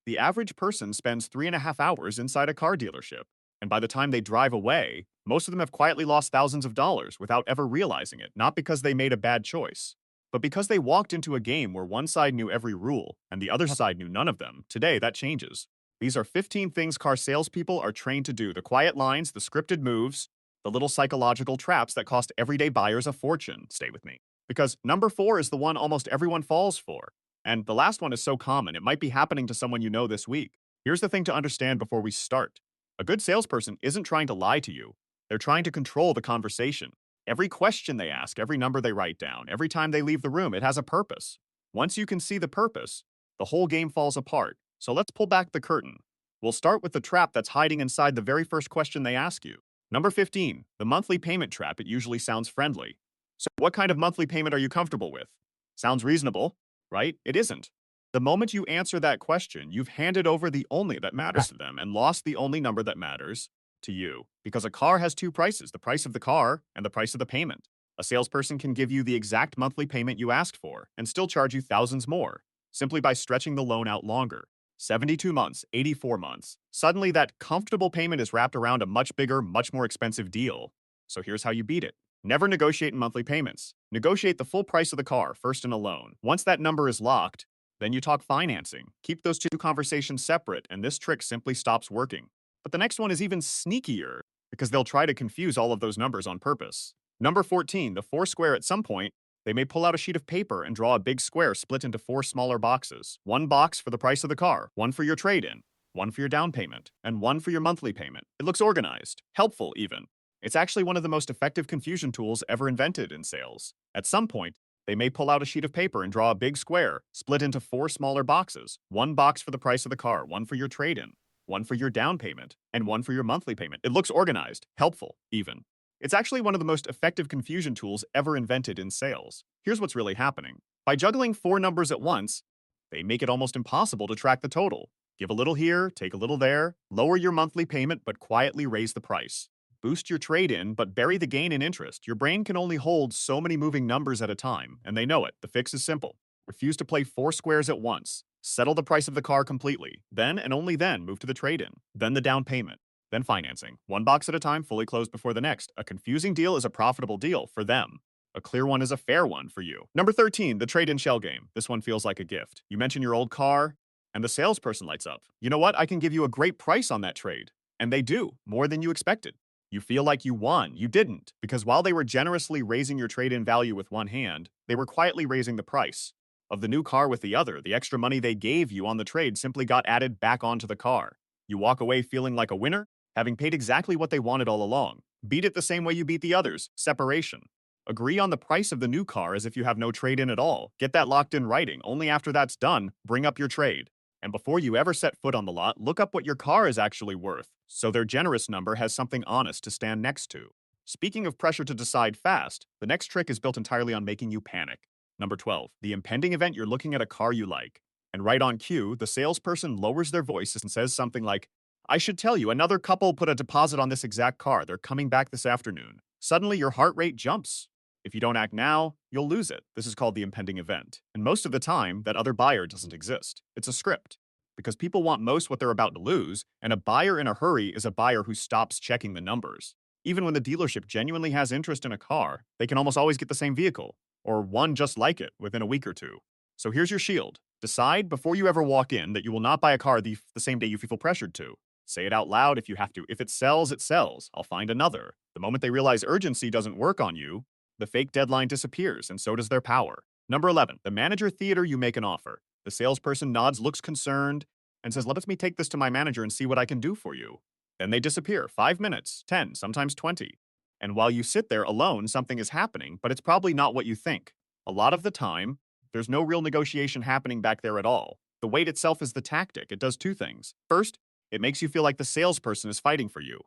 The average person spends 3.5 hours inside a car dealership, and by the time they drive away, most of them have quietly lost thousands of dollars without ever realizing it, not because they made a bad choice, but because they walked into a game where one side knew every rule and the other side knew none of them. Today, that changes. These are 15 things car salespeople are trained to do: the quiet lines, the scripted moves, the little psychological traps that cost everyday buyers a fortune. Stay with me. Because number 4 is the one almost everyone falls for. And the last one is so common, it might be happening to someone you know this week. Here's the thing to understand before we start. A good salesperson isn't trying to lie to you. They're trying to control the conversation. Every question they ask, every number they write down, every time they leave the room, it has a purpose. Once you can see the purpose, the whole game falls apart. So let's pull back the curtain. We'll start with the trap that's hiding inside the very first question they ask you. Number 15, the monthly payment trap. It usually sounds friendly. So what kind of monthly payment are you comfortable with? Sounds reasonable, right? It isn't. The moment you answer that question, you've handed over the only that matters to them and lost the only number that matters to you. Because a car has two prices: the price of the car and the price of the payment. A salesperson can give you the exact monthly payment you asked for and still charge you thousands more, simply by stretching the loan out longer. 72 months, 84 months. Suddenly, that comfortable payment is wrapped around a much bigger, much more expensive deal. So here's how you beat it. Never negotiate in monthly payments. Negotiate the full price of the car first in a loan. Once that number is locked, then you talk financing. Keep those two conversations separate, and this trick simply stops working. But the next one is even sneakier, because they'll try to confuse all of those numbers on purpose. Number 14, the four square. At some point, they may pull out a sheet of paper and draw a big square split into 4 smaller boxes. One box for the price of the car, one for your trade-in, one for your down payment, and one for your monthly payment. It looks organized, helpful even. It's actually one of the most effective confusion tools ever invented in sales. At some point, they may pull out a sheet of paper and draw a big square, split into 4 smaller boxes. One box for the price of the car, one for your trade-in, one for your down payment, and one for your monthly payment. It looks organized, helpful even. It's actually one of the most effective confusion tools ever invented in sales. Here's what's really happening. By juggling 4 numbers at once, they make it almost impossible to track the total. Give a little here, take a little there, lower your monthly payment, but quietly raise the price. Boost your trade-in, but bury the gain in interest. Your brain can only hold so many moving numbers at a time, and they know it. The fix is simple. Refuse to play 4 squares at once. Settle the price of the car completely. Then and only then move to the trade-in. Then the down payment. Then financing. One box at a time, fully closed before the next. A confusing deal is a profitable deal for them. A clear one is a fair one for you. Number 13, the trade-in shell game. This one feels like a gift. You mention your old car, and the salesperson lights up. You know what? I can give you a great price on that trade. And they do, more than you expected. You feel like you won. You didn't, because while they were generously raising your trade-in value with one hand, they were quietly raising the price of the new car with the other. The extra money they gave you on the trade simply got added back onto the car. You walk away feeling like a winner, having paid exactly what they wanted all along. Beat it the same way you beat the others: separation. Agree on the price of the new car as if you have no trade-in at all. Get that locked in writing. Only after that's done, bring up your trade. And before you ever set foot on the lot, look up what your car is actually worth, so their generous number has something honest to stand next to. Speaking of pressure to decide fast, the next trick is built entirely on making you panic. Number 12, the impending event. You're looking at a car you like, and right on cue, the salesperson lowers their voice and says something like, "I should tell you, another couple put a deposit on this exact car. They're coming back this afternoon." Suddenly, your heart rate jumps. If you don't act now, you'll lose it. This is called the impending event. And most of the time, that other buyer doesn't exist. It's a script. Because people want most what they're about to lose, and a buyer in a hurry is a buyer who stops checking the numbers. Even when the dealership genuinely has interest in a car, they can almost always get the same vehicle, or one just like it, within a week or two. So here's your shield. Decide before you ever walk in that you will not buy a car the same day you feel pressured to. Say it out loud if you have to. If it sells, it sells. I'll find another. The moment they realize urgency doesn't work on you, the fake deadline disappears, and so does their power. Number 11, the manager theater. You make an offer. The salesperson nods, looks concerned, and says, "Let me take this to my manager and see what I can do for you." Then they disappear. 5 minutes, 10, sometimes 20. And while you sit there alone, something is happening, but it's probably not what you think. A lot of the time, there's no real negotiation happening back there at all. The wait itself is the tactic. It does 2 things. First, it makes you feel like the salesperson is fighting for you,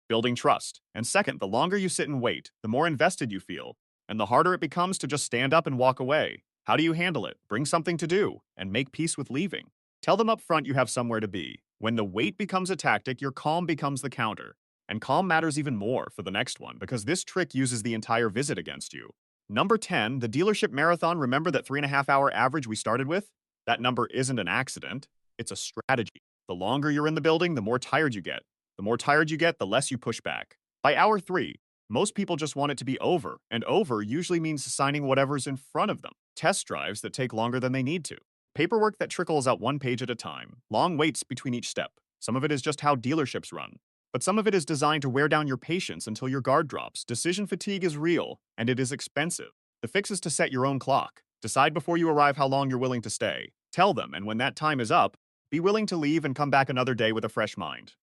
building trust. And second, the longer you sit and wait, the more invested you feel, and the harder it becomes to just stand up and walk away. How do you handle it? Bring something to do, and make peace with leaving. Tell them up front you have somewhere to be. When the wait becomes a tactic, your calm becomes the counter. And calm matters even more for the next one, because this trick uses the entire visit against you. Number 10, the dealership marathon. Remember that 3.5 hour average we started with? That number isn't an accident. It's a strategy. The longer you're in the building, the more tired you get. The more tired you get, the less you push back. By hour 3, most people just want it to be over, and over usually means signing whatever's in front of them. Test drives that take longer than they need to. Paperwork that trickles out one page at a time. Long waits between each step. Some of it is just how dealerships run. But some of it is designed to wear down your patience until your guard drops. Decision fatigue is real, and it is expensive. The fix is to set your own clock. Decide before you arrive how long you're willing to stay. Tell them, and when that time is up, be willing to leave and come back another day with a fresh mind.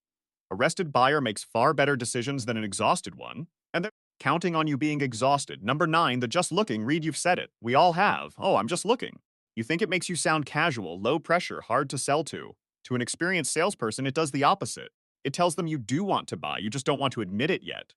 A rested buyer makes far better decisions than an exhausted one, and they're counting on you being exhausted. Number 9, the just looking, read you've said it. We all have. Oh, I'm just looking. You think it makes you sound casual, low pressure, hard to sell to. To an experienced salesperson, it does the opposite. It tells them you do want to buy, you just don't want to admit it yet.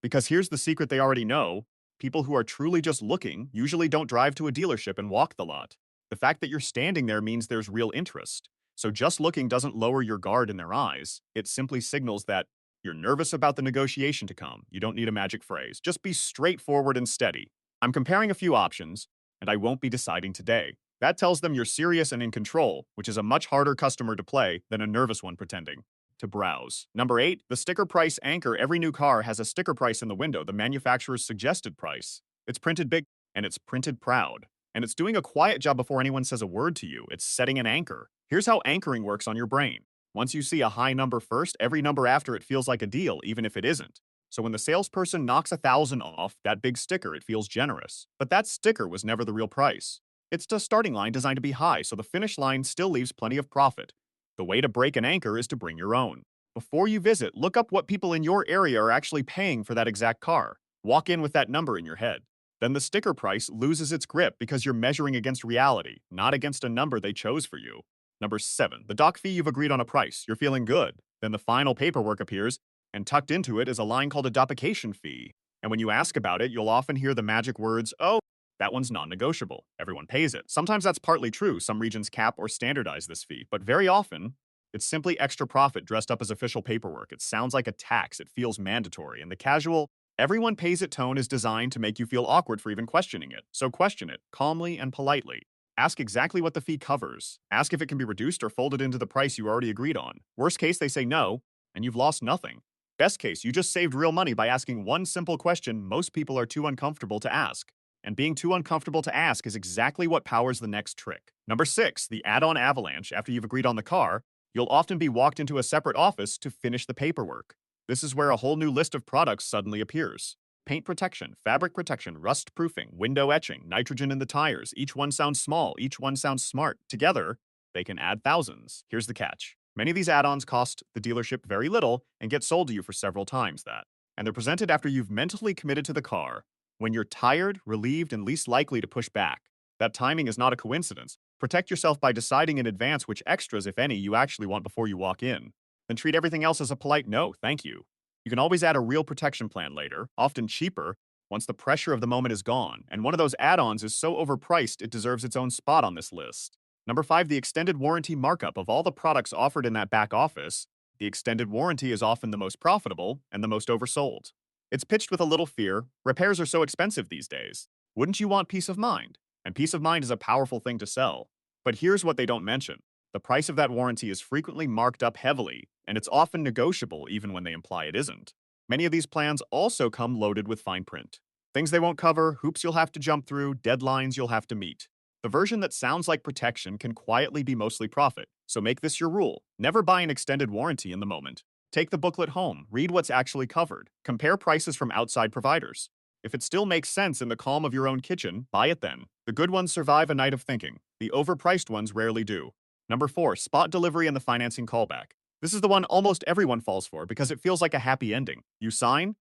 Because here's the secret they already know. People who are truly just looking usually don't drive to a dealership and walk the lot. The fact that you're standing there means there's real interest. So just looking doesn't lower your guard in their eyes. It simply signals that you're nervous about the negotiation to come. You don't need a magic phrase. Just be straightforward and steady. I'm comparing a few options, and I won't be deciding today. That tells them you're serious and in control, which is a much harder customer to play than a nervous one pretending to browse. Number 8, the sticker price anchor. Every new car has a sticker price in the window, the manufacturer's suggested price. It's printed big, and it's printed proud. And it's doing a quiet job before anyone says a word to you. It's setting an anchor. Here's how anchoring works on your brain. Once you see a high number first, every number after it feels like a deal, even if it isn't. So when the salesperson knocks 1,000 off that big sticker, it feels generous. But that sticker was never the real price. It's the starting line designed to be high, so the finish line still leaves plenty of profit. The way to break an anchor is to bring your own. Before you visit, look up what people in your area are actually paying for that exact car. Walk in with that number in your head. Then the sticker price loses its grip because you're measuring against reality, not against a number they chose for you. Number 7, the doc fee. You've agreed on a price. You're feeling good. Then the final paperwork appears, and tucked into it is a line called a dopication fee. And when you ask about it, you'll often hear the magic words, "Oh, that one's non-negotiable. Everyone pays it." Sometimes that's partly true. Some regions cap or standardize this fee, but very often, it's simply extra profit dressed up as official paperwork. It sounds like a tax. It feels mandatory. And the casual, everyone pays it tone is designed to make you feel awkward for even questioning it. So question it, calmly and politely. Ask exactly what the fee covers. Ask if it can be reduced or folded into the price you already agreed on. Worst case, they say no, and you've lost nothing. Best case, you just saved real money by asking one simple question most people are too uncomfortable to ask. And being too uncomfortable to ask is exactly what powers the next trick. Number 6, the add-on avalanche. After you've agreed on the car, you'll often be walked into a separate office to finish the paperwork. This is where a whole new list of products suddenly appears. Paint protection, fabric protection, rust proofing, window etching, nitrogen in the tires. Each one sounds small, each one sounds smart. Together, they can add thousands. Here's the catch. Many of these add-ons cost the dealership very little and get sold to you for several times that. And they're presented after you've mentally committed to the car, when you're tired, relieved, and least likely to push back. That timing is not a coincidence. Protect yourself by deciding in advance which extras, if any, you actually want before you walk in. Then treat everything else as a polite no, thank you. You can always add a real protection plan later, often cheaper, once the pressure of the moment is gone, and one of those add-ons is so overpriced it deserves its own spot on this list. Number 5, the extended warranty markup. Of all the products offered in that back office, the extended warranty is often the most profitable and the most oversold. It's pitched with a little fear. Repairs are so expensive these days. Wouldn't you want peace of mind? And peace of mind is a powerful thing to sell. But here's what they don't mention. The price of that warranty is frequently marked up heavily, and it's often negotiable even when they imply it isn't. Many of these plans also come loaded with fine print. Things they won't cover, hoops you'll have to jump through, deadlines you'll have to meet. The version that sounds like protection can quietly be mostly profit, so make this your rule. Never buy an extended warranty in the moment. Take the booklet home, read what's actually covered, compare prices from outside providers. If it still makes sense in the calm of your own kitchen, buy it then. The good ones survive a night of thinking. The overpriced ones rarely do. Number 4, spot delivery and the financing callback. This is the one almost everyone falls for because it feels like a happy ending. You sign,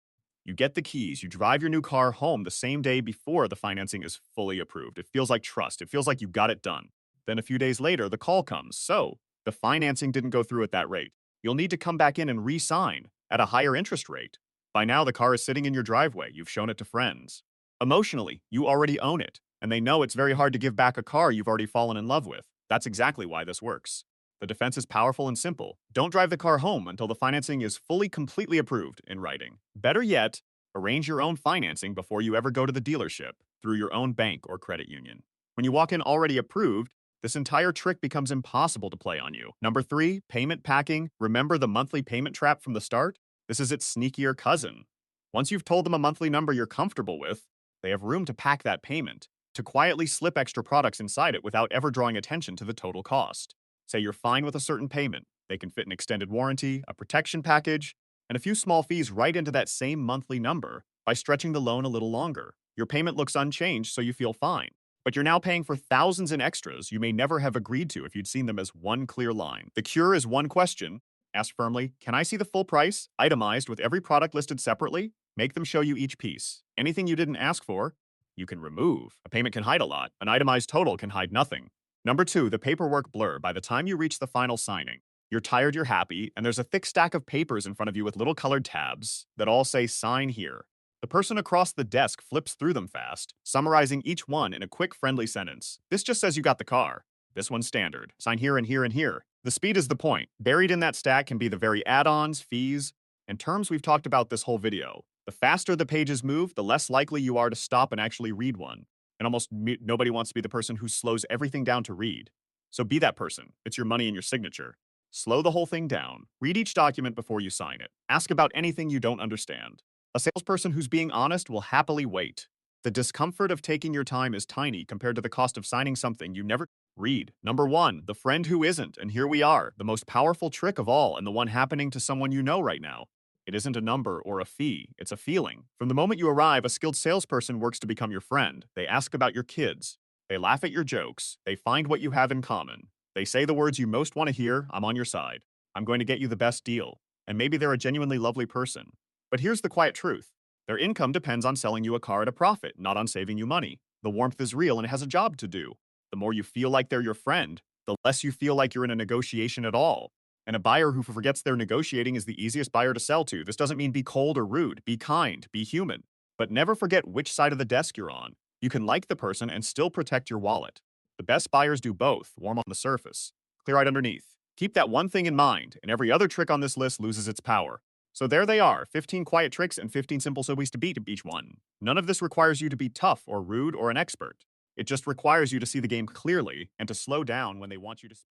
you get the keys, you drive your new car home the same day before the financing is fully approved. It feels like trust. It feels like you got it done. Then a few days later, the call comes. So, the financing didn't go through at that rate. You'll need to come back in and re-sign at a higher interest rate. By now, the car is sitting in your driveway. You've shown it to friends. Emotionally, you already own it, and they know it's very hard to give back a car you've already fallen in love with. That's exactly why this works. The defense is powerful and simple. Don't drive the car home until the financing is fully completely approved in writing. Better yet, arrange your own financing before you ever go to the dealership through your own bank or credit union. When you walk in already approved, This entire trick becomes impossible to play on you. Number 3, payment packing. Remember the monthly payment trap from the start? This is its sneakier cousin. Once you've told them a monthly number you're comfortable with, they have room to pack that payment, to quietly slip extra products inside it without ever drawing attention to the total cost. Say you're fine with a certain payment. They can fit an extended warranty, a protection package, and a few small fees right into that same monthly number by stretching the loan a little longer. Your payment looks unchanged, so you feel fine. But you're now paying for thousands in extras you may never have agreed to if you'd seen them as one clear line. The cure is one question. Ask firmly, can I see the full price, itemized with every product listed separately? Make them show you each piece. Anything you didn't ask for, you can remove. A payment can hide a lot. An itemized total can hide nothing. Number 2, the paperwork blur. By the time you reach the final signing, you're tired, you're happy, and there's a thick stack of papers in front of you with little colored tabs that all say sign here. The person across the desk flips through them fast, summarizing each one in a quick, friendly sentence. This just says you got the car. This one's standard. Sign here and here and here. The speed is the point. Buried in that stack can be the very add-ons, fees, and terms we've talked about this whole video. The faster the pages move, the less likely you are to stop and actually read one. And almost nobody wants to be the person who slows everything down to read. So be that person. It's your money and your signature. Slow the whole thing down. Read each document before you sign it. Ask about anything you don't understand. A salesperson who's being honest will happily wait. The discomfort of taking your time is tiny compared to the cost of signing something you never read. Number 1, the friend who isn't, and here we are, the most powerful trick of all and the one happening to someone you know right now. It isn't a number or a fee, it's a feeling. From the moment you arrive, a skilled salesperson works to become your friend. They ask about your kids. They laugh at your jokes. They find what you have in common. They say the words you most want to hear, I'm on your side. I'm going to get you the best deal. And maybe they're a genuinely lovely person. But here's the quiet truth. Their income depends on selling you a car at a profit, not on saving you money. The warmth is real and it has a job to do. The more you feel like they're your friend, the less you feel like you're in a negotiation at all. And a buyer who forgets they're negotiating is the easiest buyer to sell to. This doesn't mean be cold or rude. Be kind. Be human. But never forget which side of the desk you're on. You can like the person and still protect your wallet. The best buyers do both, warm on the surface, clear-eyed underneath. Keep that one thing in mind, and every other trick on this list loses its power. So there they are, 15 quiet tricks and 15 simple ways to beat each one. None of this requires you to be tough or rude or an expert. It just requires you to see the game clearly and to slow down when they want you to.